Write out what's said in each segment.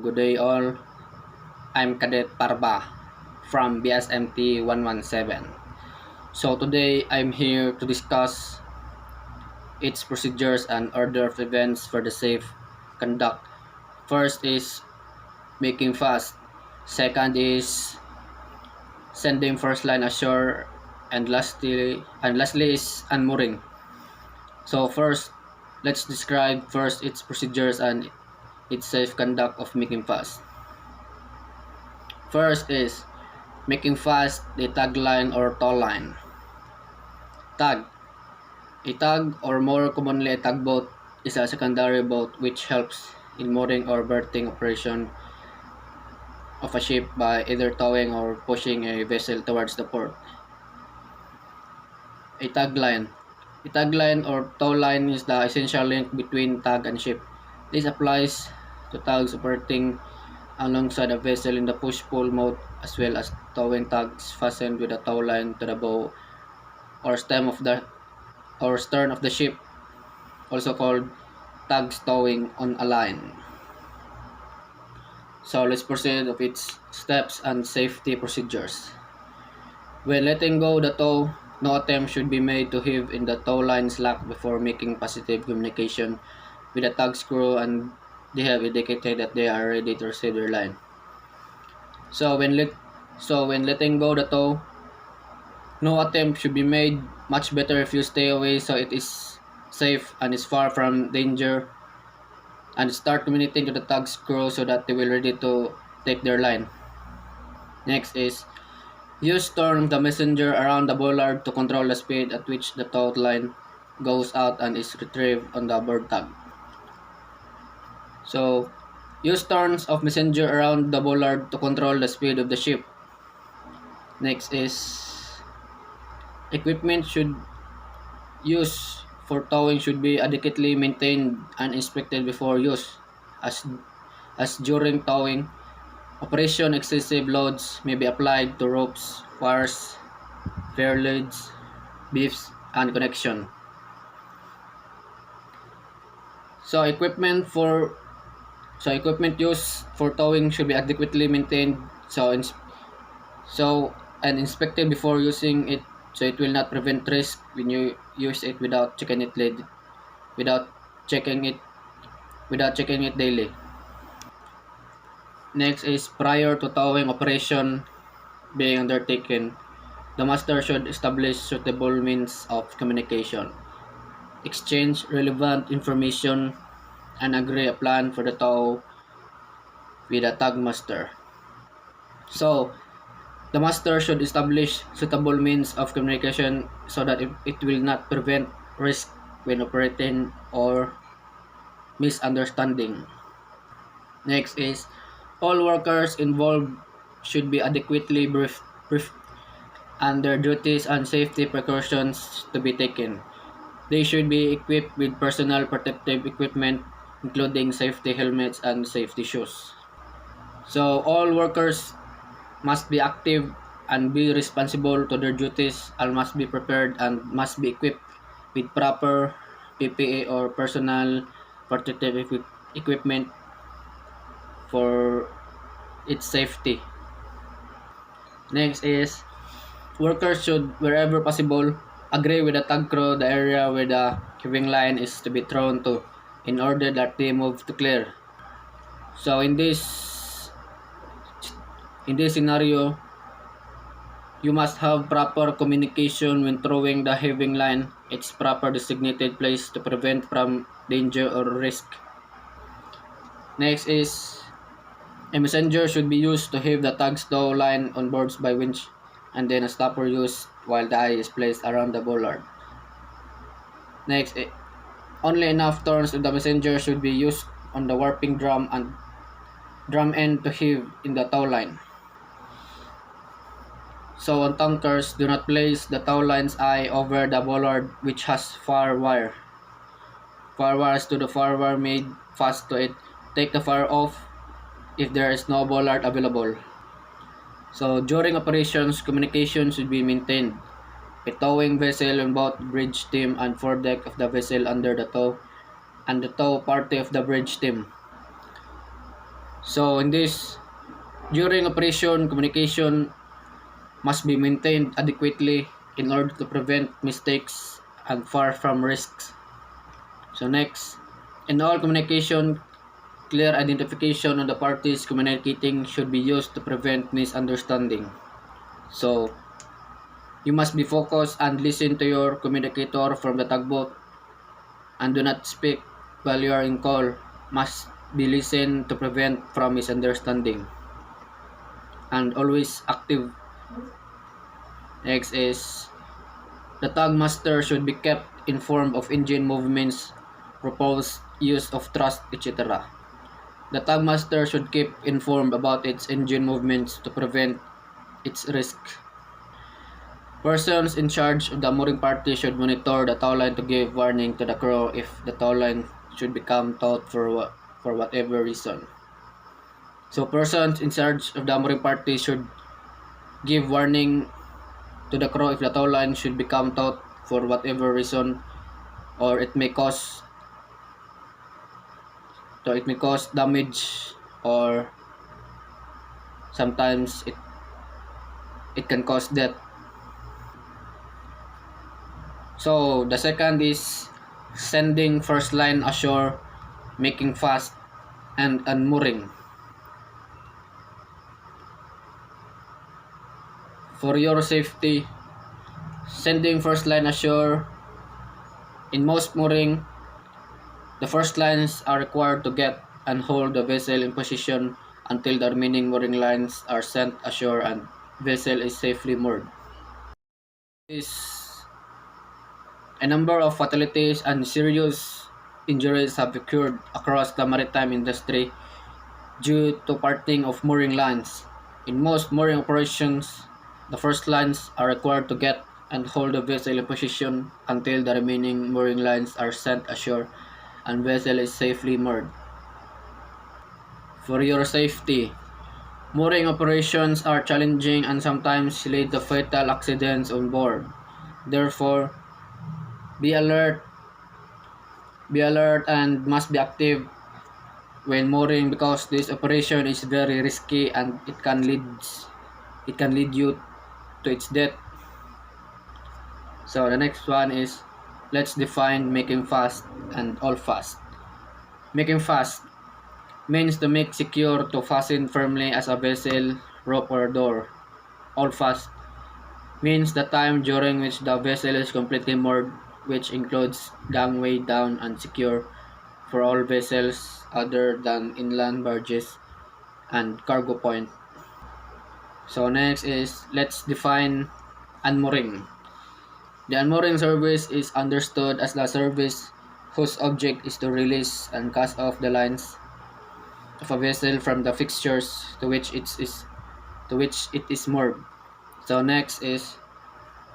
good day all. I'm Cadet Parba from BSMT 117. So today I'm here to discuss its procedures and order of events for the safe conduct. First is making fast. Second is sending first line ashore, and lastly is unmooring. So first, let's describe first its procedures and its safe conduct of making fast. First is making fast the tag line or tow line. Tag. A tug, or more commonly a tugboat, is a secondary boat which helps in mooring or berthing operation of a ship by either towing or pushing a vessel towards the port. A tag line. A tag line or tow line is the essential link between tug and ship. This applies to tugs operating alongside a vessel in the push-pull mode, as well as towing tugs fastened with a tow line to the bow or stem of the or stern of the ship, also called tugs towing on a line. So let's proceed of its steps and safety procedures. When letting go the tow, no attempt should be made to heave in the tow line slack before making positive communication with the tug's crew and they have indicated that they are ready to receive their line. So when letting go the tow, no attempt should be made. Much better if you stay away so it is safe and is far from danger, and start communicating to the tug's crew so that they will ready to take their line. Next is use turn the messenger around the bollard to control the speed at which the tow line goes out and is retrieved on the board tug. So use turns of messenger around the bollard to control the speed of the ship. Next is equipment should use for towing should be adequately maintained and inspected before use, as during towing operation excessive loads may be applied to ropes, wires, fairleads, beefs, and connection. So equipment used for towing should be adequately maintained and inspected before using it, so it will not prevent risk when you use it without checking it daily. Next is prior to towing operation being undertaken, the master should establish suitable means of communication, exchange relevant information, and agree a plan for the tow with the tug master. So the master should establish suitable means of communication so that it will not prevent risk when operating or misunderstanding. Next is all workers involved should be adequately briefed and their duties and safety precautions to be taken. They should be equipped with personal protective equipment including safety helmets and safety shoes. So all workers must be active and be responsible to their duties and must be prepared and must be equipped with proper PPE or personal protective equipment for its safety. Next is workers should, wherever possible, agree with the tug crew the area where the heaving line is to be thrown to in order that they move to clear. So in this scenario, you must have proper communication when throwing the heaving line its proper designated place to prevent from danger or risk. Next is a messenger should be used to heave the tug's tow line on boards by winch, and then a stopper used while the eye is placed around the bollard. Next, only enough turns of the messenger should be used on the warping drum and drum end to heave in the tow line. So on tankers, do not place the tow line's eye over the bollard which has far wire. Far wires to the far wire made fast to it. Take the fire off if there is no bollard available. So during operations, communication should be maintained. A towing vessel on both bridge team and foredeck of the vessel under the tow, and the tow party of the bridge team. So in this, during operation, communication must be maintained adequately in order to prevent mistakes and far from risks. So next, in all communication, clear identification of the parties communicating should be used to prevent misunderstanding. So you must be focused and listen to your communicator from the tugboat and do not speak while you are in call. Must be listened to prevent from misunderstanding and always active. Next is the tug master should be kept informed of engine movements, proposed use of thrust, etc. The tug master should keep informed about its engine movements to prevent its risk. Persons in charge of the mooring party should monitor the towline to give warning to the crew if the towline should become taut for whatever reason. So persons in charge of the mooring party should give warning to the crew if the towline should become taut for whatever reason, or it may cause damage, or sometimes it can cause death. So the second is sending first line ashore, making fast, and unmooring. For your safety, sending first line ashore. In most mooring, the first lines are required to get and hold the vessel in position until the remaining mooring lines are sent ashore and vessel is safely moored. A number of fatalities and serious injuries have occurred across the maritime industry due to parting of mooring lines. In most mooring operations, the first lines are required to get and hold the vessel in position until the remaining mooring lines are sent ashore and vessel is safely moored. For your safety, mooring operations are challenging and sometimes lead to fatal accidents on board. Therefore, be alert and must be active when mooring because this operation is very risky and it can lead you to its death. So the next one is let's define making fast and all fast. Making fast means to make secure to fasten firmly as a vessel, rope or door. All fast means the time during which the vessel is completely moored, which includes gangway down and secure for all vessels other than inland barges and cargo point. So next is let's define unmooring. The unmooring service is understood as the service whose object is to release and cast off the lines of a vessel from the fixtures to which it is moored. So next is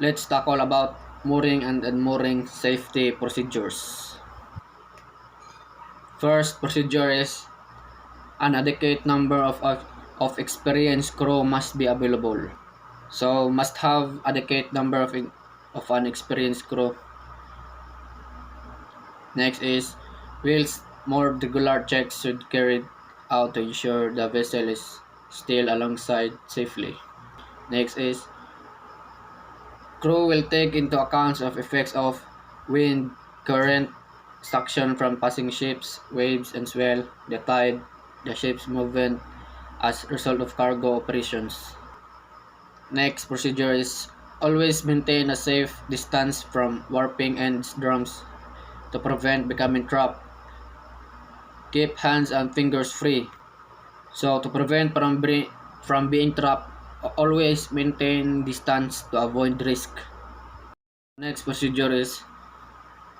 let's tackle about mooring and unmooring safety procedures. First procedure is an adequate number of experienced crew must be available. So must have adequate number of an experienced crew. Next is whilst more regular checks should carried out to ensure the vessel is still alongside safely. Next is crew will take into account of effects of wind, current, suction from passing ships, waves and swell, the tide, the ship's movement as a result of cargo operations. Next procedure is always maintain a safe distance from warping ends drums to prevent becoming trapped. Keep hands and fingers free. So to prevent from being trapped, always maintain distance to avoid risk. Next procedure is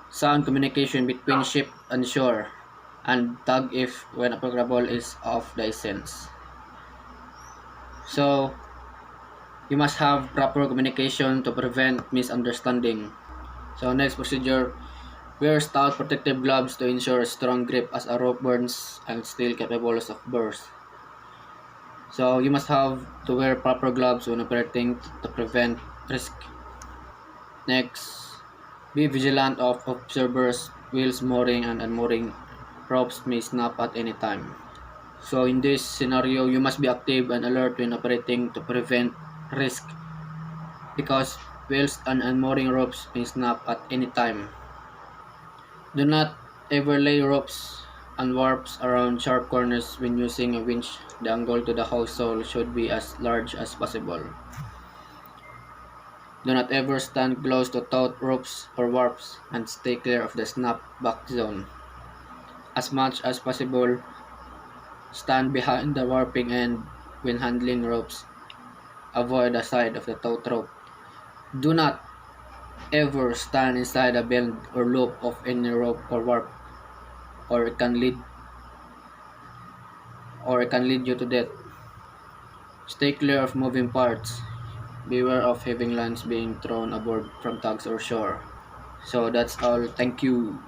sound communication between ship and shore, and tug if when applicable is of the essence. So you must have proper communication to prevent misunderstanding. So next procedure, wear stout protective gloves to ensure a strong grip as a rope burns and still capable of burst. So you must have to wear proper gloves when operating to prevent risk. Next, be vigilant of observers whilst mooring and unmooring. Ropes may snap at any time. So in this scenario, you must be active and alert when operating to prevent risk because whilst an unmooring ropes may snap at any time. Do not ever lay ropes and warps around sharp corners when using a winch. The angle to the hawsel should be as large as possible. Do not ever stand close to taut ropes or warps and stay clear of the snap back zone. As much as possible, stand behind the warping end when handling ropes. Avoid the side of the taut rope. Do not ever stand inside a bend or loop of any rope or warp or it can lead you to death. Stay clear of moving parts. Beware of heavy lines being thrown aboard from tugs or shore. So that's all. Thank you.